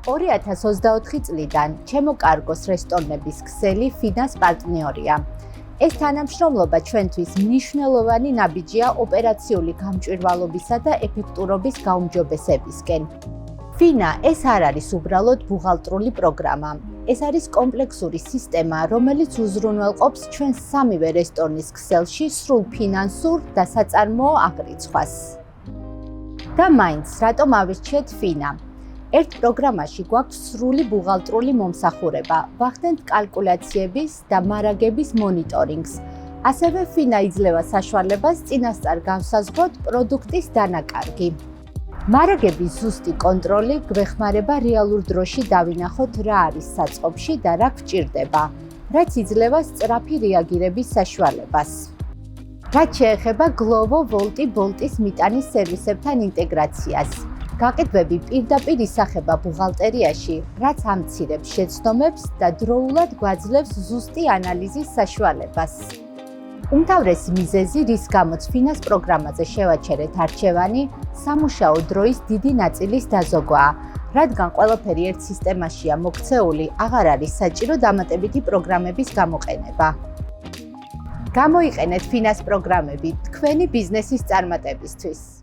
2024 წლიდან ჩემო კარგოს რესტორნების ქსელი ფინას პარტნიორია. ეს თანამშრომლობა ჩვენთვის მნიშვნელოვანი ნაბიჯია ოპერაციული გამჭვირვალობისა და ეფექტურობის გაუმჯობესებისკენ. ფინა ეს არ არის უბრალოდ ბუღალტრული პროგრამა. ეს არის კომპლექსური სისტემა, რომელიც უზრუნველყოფს ჩვენს სამივე რესტორნის ქსელში სრულ ფინანსურ და საწარმოო აღრიცხვას. და მაინც, რატომ ავირჩიეთ ფინა? ერთ პროგრამაში გვაქვს სრული ბუღალტრული მომსახურება, ვახდენთ კალკულაციების და მარაგების მონიტორინგს. ასევე ფინა იძლევა საშუალებას წინასწარ განსაზღვროთ პროდუქტის დანაკარგი. მარაგების ზუსტი კონტროლი გვეხმარება რეალურ დროში დავინახოთ რა არის საწყობში და რა გვჭირდება, რაც იძლევა სწრაფი რეაგირების საშუალებას. რაც შეეხება Glovo, Wolt-ი, Bolt-ის მიტანის სერვისებთან ინტეგრაციას. გაყიდვები პირდაპირ ისახება ბუღალტერიაში, რაც ამცირებს შეცდომებს და დროულად გვაძლევს ზუსტი ანალიზის საშუალებას. უმთავრესი მიზეზი, რის გამოც ფინას პროგრამაზე შევაჩერეთ არჩევანი, სამუშაო დროის დიდი ნაწილის დაზოგვაა, რადგან ყველაფერი ერთ სისტემაშია მოქცეული, აღარ არის საჭირო დამატებითი პროგრამების გამოყენება. გამოიყენეთ ფინას პროგრამები თქვენი ბიზნესის წარმატებისთვის.